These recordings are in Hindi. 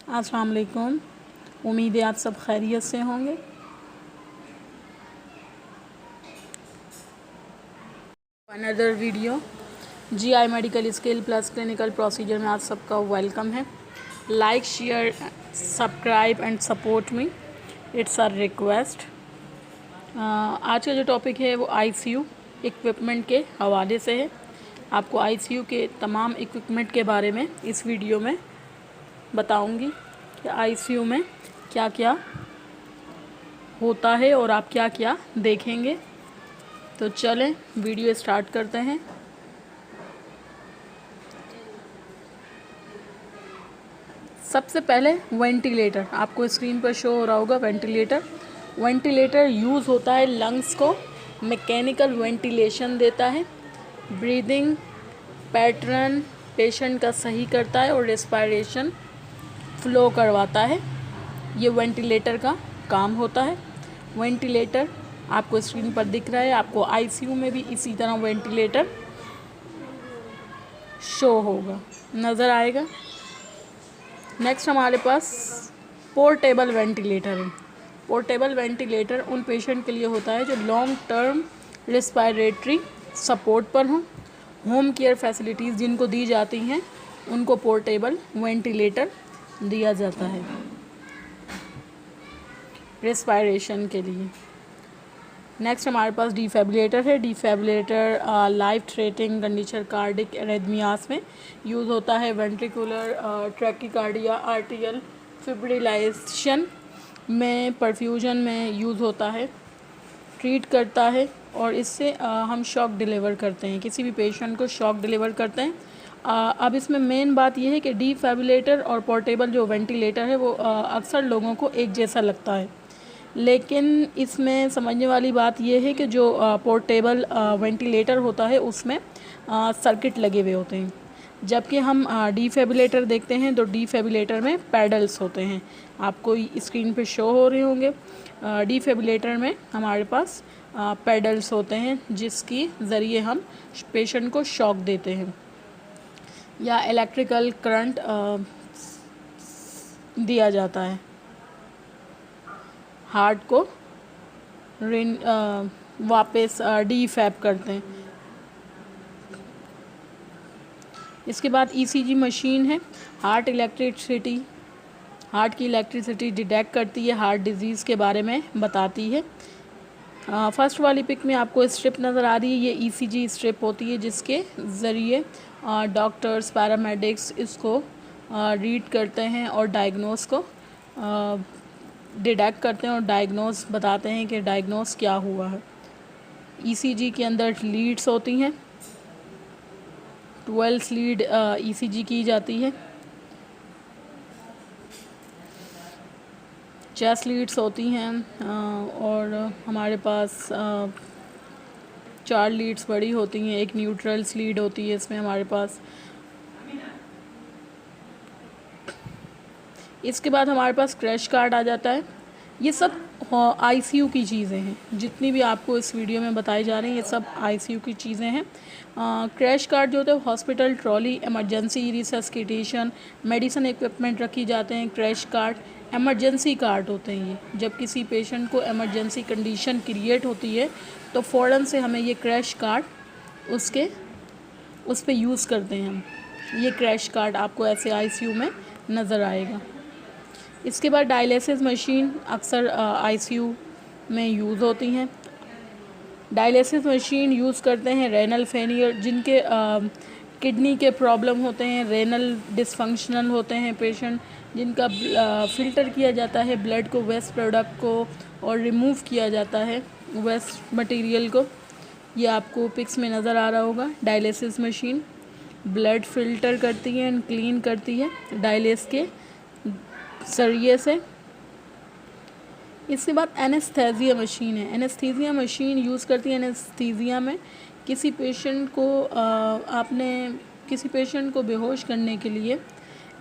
अस्सलाम वालेकुम। उम्मीद है आप सब खैरियत से होंगे। Another video GI medical skill plus clinical procedure में आप सबका वेलकम है। Like share subscribe and support me, it's our request. आज का जो टॉपिक है वो आईसीयू इक्विपमेंट के हवाले से है। आपको आईसीयू के तमाम इक्विपमेंट के बारे में इस वीडियो में बताऊंगी कि आईसीयू में क्या क्या होता है और आप क्या क्या देखेंगे। तो चलें वीडियो स्टार्ट करते हैं। सबसे पहले वेंटिलेटर, आपको स्क्रीन पर शो हो रहा होगा वेंटिलेटर यूज़ होता है लंग्स को मैकेनिकल वेंटिलेशन देता है, ब्रीदिंग पैटर्न पेशेंट का सही करता है और रेस्पिरेशन फ्लो करवाता है। ये वेंटिलेटर का काम होता है। वेंटिलेटर आपको स्क्रीन पर दिख रहा है, आपको आईसीयू में भी इसी तरह वेंटिलेटर शो होगा, नज़र आएगा। नेक्स्ट हमारे पास पोर्टेबल वेंटिलेटर है। पोर्टेबल वेंटिलेटर उन पेशेंट के लिए होता है जो लॉन्ग टर्म रेस्पिरेटरी सपोर्ट पर हों। होम केयर फैसिलिटीज़ जिनको दी जाती हैं उनको पोर्टेबल वेंटिलेटर दिया जाता है रेस्पिरेशन के लिए। नेक्स्ट हमारे पास डिफिब्रिलेटर है। Defibrillator life threatening condition cardiac arrhythmias में यूज़ होता है। वेंट्रिकुलर ट्रैकिकार्डिया आर्टियल फिब्रिलाइजेशन में परफ्यूजन में यूज़ होता है, ट्रीट करता है और इससे हम शॉक डिलीवर करते हैं, किसी भी पेशेंट को शॉक डिलीवर करते हैं। अब इसमें मेन बात यह है कि डिफिब्रिलेटर और पोर्टेबल जो वेंटिलेटर है वो अक्सर लोगों को एक जैसा लगता है, लेकिन इसमें समझने वाली बात यह है कि जो पोर्टेबल वेंटिलेटर होता है उसमें सर्किट लगे हुए होते हैं, जबकि हम डिफिब्रिलेटर देखते हैं तो डिफिब्रिलेटर में पैडल्स होते हैं, आपको स्क्रीन पे शो हो रहे होंगे। डिफिब्रिलेटर में हमारे पास पैडल्स होते हैं जिसकी ज़रिए हम पेशेंट को शॉक देते हैं या इलेक्ट्रिकल करंट दिया जाता है, हार्ट को वापस डीफैब करते हैं। इसके बाद ईसीजी मशीन है। हार्ट की इलेक्ट्रिसिटी डिटेक्ट करती है, हार्ट डिजीज़ के बारे में बताती है। फर्स्ट वाली पिक में आपको स्ट्रिप नज़र आ रही है, ये ईसीजी स्ट्रिप होती है जिसके ज़रिए डॉक्टर्स पैरामेडिक्स इसको रीड करते हैं और डायग्नोस को डिटेक्ट करते हैं और डायग्नोस बताते हैं कि डायग्नोस क्या हुआ है। ईसीजी के अंदर लीड्स होती हैं, 12 लीड ईसीजी की जाती है। चेस्ट लीड्स होती हैं और हमारे पास 4 लीड्स बड़ी होती हैं, एक न्यूट्रल्स लीड होती है इसमें हमारे पास। इसके बाद हमारे पास क्रैश कार्ड आ जाता है। ये सब आईसीयू की चीज़ें हैं, जितनी भी आपको इस वीडियो में बताई जा रही हैं ये सब आईसीयू की चीज़ें हैं। क्रैश कार्ड जो होता है hospital trolley, emergency resuscitation, medicine equipment रखी जाते हैं। क्रैश कार्ड इमरजेंसी कार्ड होते हैं, ये जब किसी पेशेंट को इमरजेंसी कंडीशन क्रिएट होती है तो फ़ौरन से हमें ये क्रैश कार्ड उस पर यूज़ करते हैं हम। ये क्रैश कार्ड आपको ऐसे आईसीयू में नज़र आएगा। इसके बाद डायलिसिस मशीन अक्सर आईसीयू में यूज़ होती हैं। डायलिसिस मशीन यूज़ करते हैं रेनल फेलियर, जिनके किडनी के प्रॉब्लम होते हैं, रेनल डिसफंक्शनल होते हैं पेशेंट, जिनका फ़िल्टर किया जाता है ब्लड को, वेस्ट प्रोडक्ट को और रिमूव किया जाता है वेस्ट मटेरियल को। ये आपको पिक्स में नज़र आ रहा होगा। डायलिसिस मशीन ब्लड फ़िल्टर करती है एंड क्लीन करती है डायलिस के ज़रिए से। इसके बाद एनेस्थीसिया मशीन है। एनेस्थीसिया मशीन यूज़ करती है एनेस्थीसिया में किसी पेशेंट को बेहोश करने के लिए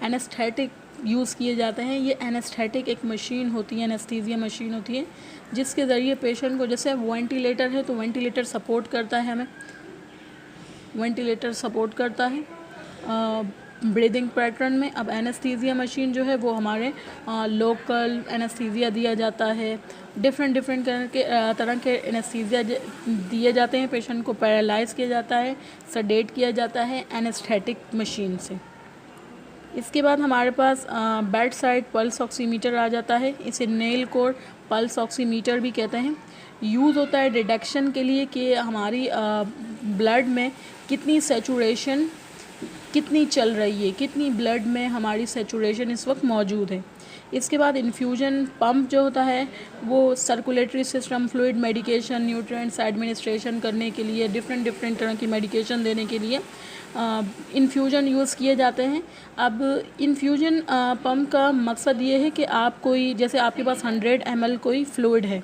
एनेस्थेटिक यूज़ किए जाते हैं। ये एनेस्थेटिक एक मशीन होती है, एनेस्थीसिया मशीन होती है जिसके ज़रिए पेशेंट को, जैसे वेंटिलेटर है तो वेंटिलेटर सपोर्ट करता है हमें, वेंटिलेटर सपोर्ट करता है। ब्रीदिंग पैटर्न में। अब एनेस्थीसिया मशीन जो है वो हमारे लोकल एनेस्थीसिया दिया जाता है, डिफरेंट डिफरेंट तरह के एनेस्थीसिया दिए जाते हैं, पेशेंट को पैरालाइज किया जाता है, सडेट किया जाता है एनेस्थेटिक मशीन से। इसके बाद हमारे पास बेड साइड पल्स ऑक्सीमीटर आ जाता है, इसे नेल कोर पल्स ऑक्सीमीटर भी कहते हैं। यूज़ होता है डिटेक्शन के लिए कि हमारी ब्लड में कितनी सेचुरेशन कितनी चल रही है, कितनी ब्लड में हमारी सेचुरेशन इस वक्त मौजूद है। इसके बाद इन्फ्यूजन पंप जो होता है वो circulatory system, fluid, medication, nutrients administration करने के लिए, डिफरेंट डिफरेंट तरह की मेडिकेशन देने के लिए इन्फ्यूजन यूज़ किए जाते हैं। अब इन्फ्यूजन पंप का मकसद ये है कि आप कोई, जैसे आपके पास 100 ml कोई फ्लूइड है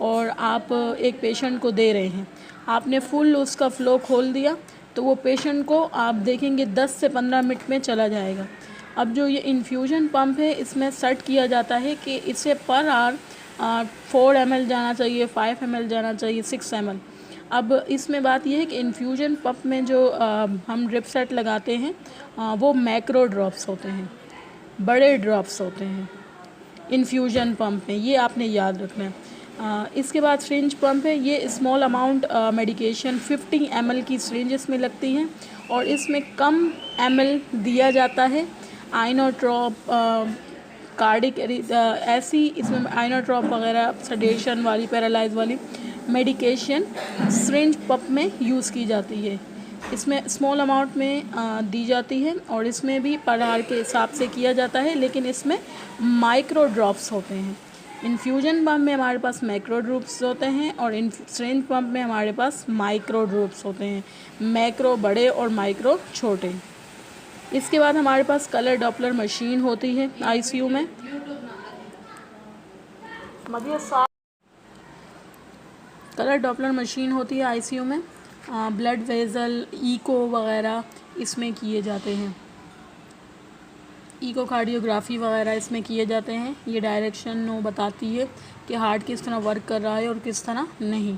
और आप एक पेशेंट को दे रहे हैं, आपने फुल उसका फ़्लो खोल दिया तो वो पेशेंट को आप देखेंगे 10 से 15 मिनट में चला जाएगा। अब जो ये इन्फ्यूजन पंप है इसमें सेट किया जाता है कि इसे पर आवर 4 ml जाना चाहिए, 5 ml जाना चाहिए, 6 ml। अब इसमें बात यह है कि इन्फ्यूजन पंप में जो हम ड्रिप सेट लगाते हैं वो मैक्रो ड्रॉप्स होते हैं, बड़े ड्रॉप्स होते हैं इन्फ्यूजन पंप में, ये आपने याद रखना है। इसके बाद सिरिंज पंप है, ये स्मॉल अमाउंट मेडिकेशन 50 ml की सिरिंज इसमें लगती हैं और इसमें कम ml दिया जाता है। आइनोट्रॉप, कार्डिक ऐसी इसमें आइनोट्रॉप वगैरह सडेशन वाली, पैरालाइज वाली मेडिकेशन सिरिंज पंप में यूज़ की जाती है। इसमें स्मॉल अमाउंट में दी जाती है और इसमें भी पर आवर के हिसाब से किया जाता है, लेकिन इसमें माइक्रो ड्रॉप्स होते हैं। इन्फ्यूजन पंप में हमारे पास मैक्रो ड्रॉप्स होते हैं और सिरिंज पंप में हमारे पास माइक्रो ड्रॉप्स होते हैं, मैक्रो बड़े और माइक्रो छोटे। इसके बाद हमारे पास कलर डॉपलर मशीन होती है आईसीयू में। कलर डॉपलर मशीन होती है आईसीयू में, ब्लड वेजल, इको वगैरह इसमें किए जाते हैं, इकोकार्डियोग्राफी वगैरह इसमें किए जाते हैं। ये डायरेक्शन बताती है कि हार्ट किस तरह वर्क कर रहा है और किस तरह नहीं।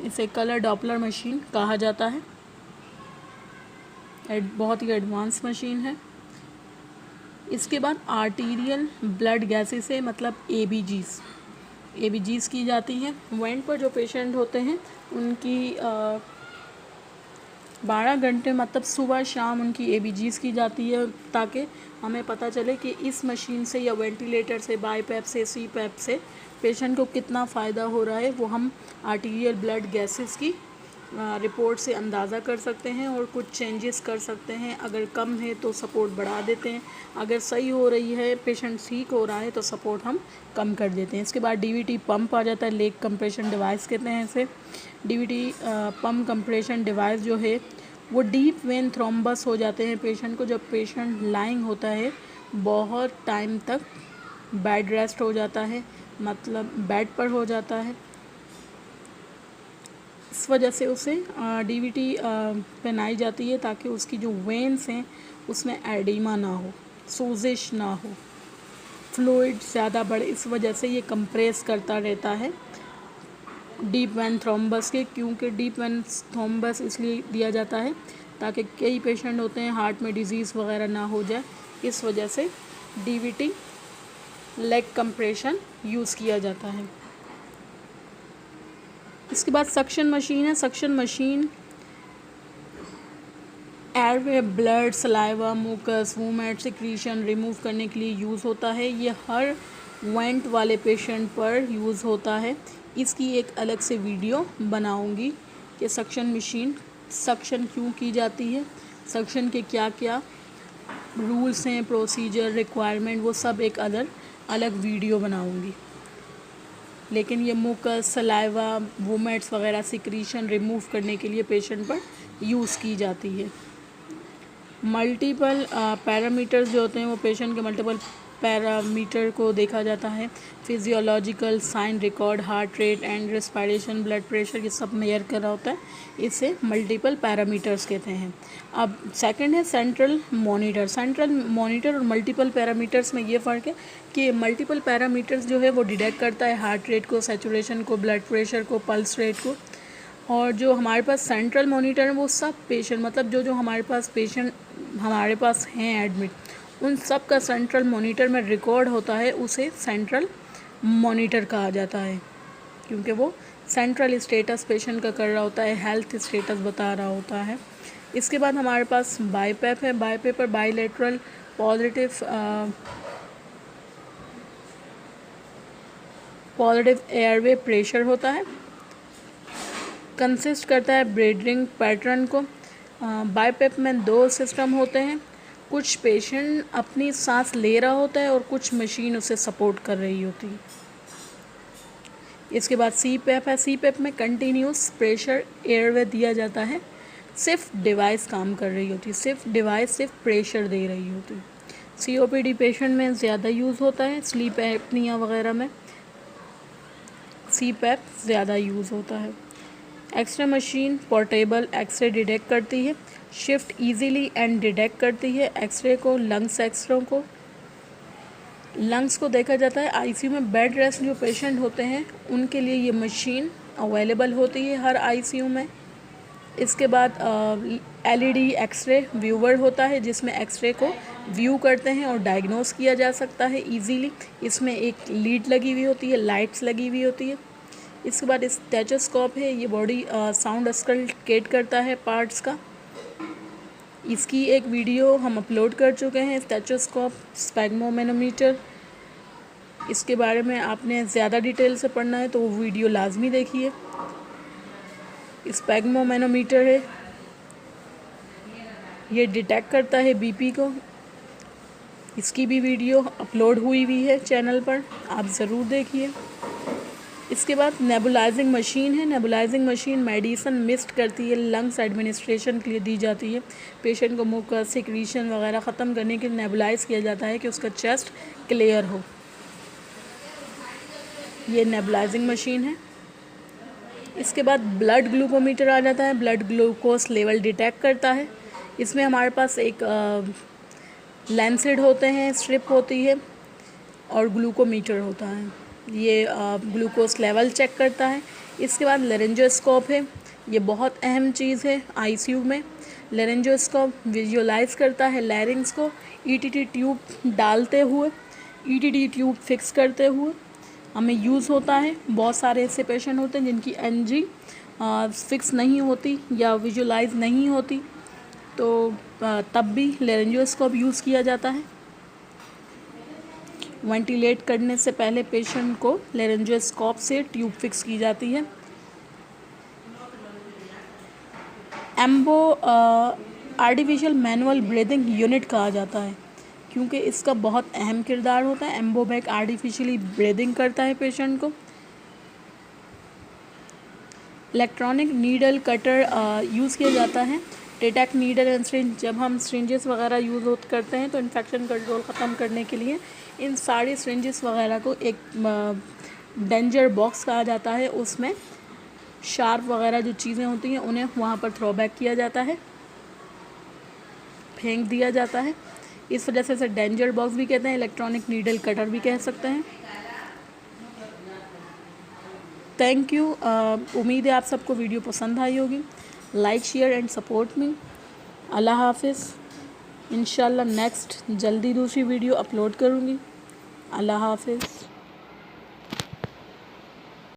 इसे कलर डॉपलर मशीन कहा जाता है, बहुत ही एडवांस मशीन है। इसके बाद आर्टीरियल ब्लड गैसेस से मतलब एबीजीज़ की जाती हैं। वेंट पर जो पेशेंट होते हैं उनकी 12 घंटे मतलब सुबह शाम उनकी एबीजीज़ की जाती है, ताकि हमें पता चले कि इस मशीन से या वेंटिलेटर से, बाईपैप से, सीपैप से पेशेंट को कितना फ़ायदा हो रहा है। वो हम आर्टीरियल ब्लड गैसेस की रिपोर्ट से अंदाज़ा कर सकते हैं और कुछ चेंजेस कर सकते हैं। अगर कम है तो सपोर्ट बढ़ा देते हैं, अगर सही हो रही है, पेशेंट ठीक हो रहा है तो सपोर्ट हम कम कर देते हैं। इसके बाद डीवीटी पंप आ जाता है, लेग कंप्रेशन डिवाइस कहते हैं इसे। डीवीटी पंप कंप्रेशन डिवाइस जो है वो डीप वेन थ्रोम्बस हो जाते हैं पेशेंट को, जब पेशेंट लाइंग होता है, बहुत टाइम तक बेड रेस्ट हो जाता है, मतलब बेड पर हो जाता है। इस वजह से उसे डीवीटी पहनाई जाती है ताकि उसकी जो वेन्स हैं उसमें एडिमा ना हो, सोजिश ना हो, फ्लूइड ज़्यादा बढ़े, इस वजह से ये कंप्रेस करता रहता है डीप वेन थ्रोम्बस के। क्योंकि डीप वेन थ्रोम्बस इसलिए दिया जाता है ताकि कई पेशेंट होते हैं हार्ट में डिजीज़ वगैरह ना हो जाए, इस वजह से डीवीटी लेग कंप्रेशन यूज़ किया जाता है। इसके बाद सक्शन मशीन है। Suction machine airway, blood, saliva, mucus, vomit, secretion remove करने के लिए यूज़ होता है। ये हर वेंट वाले पेशेंट पर यूज़ होता है। इसकी एक अलग से वीडियो बनाऊंगी कि सक्शन मशीन सक्शन क्यों की जाती है, सक्शन के क्या क्या रूल्स हैं, प्रोसीजर, रिक्वायरमेंट, वो सब एक अलग वीडियो बनाऊंगी। लेकिन ये मुकस, सलाइवा, वोमेट्स वगैरह सिक्रीशन रिमूव करने के लिए पेशेंट पर यूज़ की जाती है। मल्टीपल पैरामीटर्स जो होते हैं वो पेशेंट के मल्टीपल पैरामीटर को देखा जाता है। Physiological sign record, heart rate and respiration, blood pressure, ये सब मेजर करा होता है, इसे मल्टीपल पैरामीटर्स कहते हैं। अब सेकंड है सेंट्रल मॉनिटर। सेंट्रल मॉनिटर और मल्टीपल पैरामीटर्स में ये फ़र्क है कि मल्टीपल पैरामीटर्स जो है वो डिटेक्ट करता है हार्ट रेट को, सैचुरेशन को, ब्लड प्रेशर को, पल्स रेट को। और जो हमारे पास सेंट्रल मॉनिटर है वो सब पेशेंट, मतलब जो हमारे पास पेशेंट हमारे पास हैं एडमिट, उन सब का सेंट्रल मॉनिटर में रिकॉर्ड होता है, उसे सेंट्रल मॉनिटर कहा जाता है, क्योंकि वो सेंट्रल स्टेटस पेशेंट का कर रहा होता है, हेल्थ स्टेटस बता रहा होता है। इसके बाद हमारे पास बाईपेप है। बाईपेप पर बाईलेटरल पॉजिटिव एयरवे प्रेशर होता है, कंसिस्ट करता है ब्रीदिंग पैटर्न को। बाईपेप में 2 सिस्टम होते हैं, कुछ पेशेंट अपनी सांस ले रहा होता है और कुछ मशीन उसे सपोर्ट कर रही होती है। इसके बाद सीपेप है। सीपेप में कंटिन्यूस प्रेशर एयरवे दिया जाता है, सिर्फ डिवाइस काम कर रही होती है, सिर्फ प्रेशर दे रही होती है। सीओपीडी पेशेंट में ज़्यादा यूज़ होता है, स्लीप एपनिया वगैरह में सीपेप ज़्यादा यूज़ होता है। X ray machine portable X ray detect करती है, शिफ्ट इजीली एंड डिटेक्ट करती है एक्सरे को, लंग्स को देखा जाता है। आईसीयू में बेड रेस्ट जो पेशेंट होते हैं उनके लिए ये मशीन अवेलेबल होती है हर आईसीयू में। इसके बाद एलईडी एक्सरे व्यूवर होता है, जिसमें एक्सरे को व्यू करते हैं और डायग्नोस किया जा सकता है इजीली। इसमें एक लीड लगी हुई होती है, लाइट्स लगी हुई होती है। इसके बाद स्टेथोस्कोप है, ये बॉडी साउंड स्कल्केट करता है पार्ट्स का। इसकी एक वीडियो हम अपलोड कर चुके हैं, स्टेथोस्कोप, स्फैग्मोमेनोमीटर। इसके बारे में आपने ज़्यादा डिटेल से पढ़ना है तो वो वीडियो लाजमी देखिए। स्फैग्मोमेनोमीटर है, ये डिटेक्ट करता है बीपी को। इसकी भी वीडियो अपलोड हुई है चैनल पर, आप ज़रूर देखिए। इसके बाद नेबुलाइजिंग मशीन है। नेबुलाइजिंग मशीन मेडिसिन मिस्ट करती है, लंग्स एडमिनिस्ट्रेशन के लिए दी जाती है। पेशेंट को मुँह का सिक्रीशन वगैरह ख़त्म करने के लिए नेबुलाइज किया जाता है कि उसका चेस्ट क्लियर हो। ये नेबुलाइजिंग मशीन है। इसके बाद ब्लड ग्लूकोमीटर आ जाता है, ब्लड ग्लूकोज लेवल डिटेक्ट करता है। इसमें हमारे पास एक लैंसिड होते हैं, स्ट्रिप होती है और ग्लूकोमीटर होता है, ये ग्लूकोज लेवल चेक करता है। इसके बाद लेरेंजोस्कोप है, ये बहुत अहम चीज़ है आईसीयू में। लेरेंजोस्कोप विजुअलाइज करता है लैरिंग्स को ईटीटी ट्यूब डालते हुए, ईटीटी ट्यूब फिक्स करते हुए हमें यूज़ होता है। बहुत सारे ऐसे पेशेंट होते हैं जिनकी एनजी फिक्स नहीं होती या विजुअलाइज नहीं होती, तो तब भी लेरेंजोस्कोप यूज़ किया जाता है। वेंटिलेट करने से पहले पेशेंट को लेरेंजोस्कोप से ट्यूब फिक्स की जाती है। एम्बो आर्टिफिशियल मैनुअल ब्रीदिंग यूनिट कहा जाता है, क्योंकि इसका बहुत अहम किरदार होता है। एम्बो बैग आर्टिफिशियली ब्रीदिंग करता है पेशेंट को। इलेक्ट्रॉनिक नीडल कटर यूज़ किया जाता है। टेटैक नीडल एंड सिरिंज, जब हम सिरिंजेस वगैरह यूज़ करते हैं तो इन्फेक्शन कंट्रोल ख़त्म करने के लिए इन सारी सिरिंजेस वगैरह को एक डेंजर बॉक्स कहा जाता है, उसमें शार्प वगैरह जो चीज़ें होती हैं उन्हें वहाँ पर थ्रो बैक किया जाता है, फेंक दिया जाता है। इस वजह से इसे डेंजर बॉक्स भी कहते हैं, इलेक्ट्रॉनिक नीडल कटर भी कह सकते हैं। Thank you. उम्मीद है आप सबको वीडियो पसंद आई होगी। Like, share and support me. अल्लाह हाफिज़। इंशाल्लाह नेक्स्ट जल्दी दूसरी वीडियो अपलोड करूँगी। अल्लाह हाफिज़।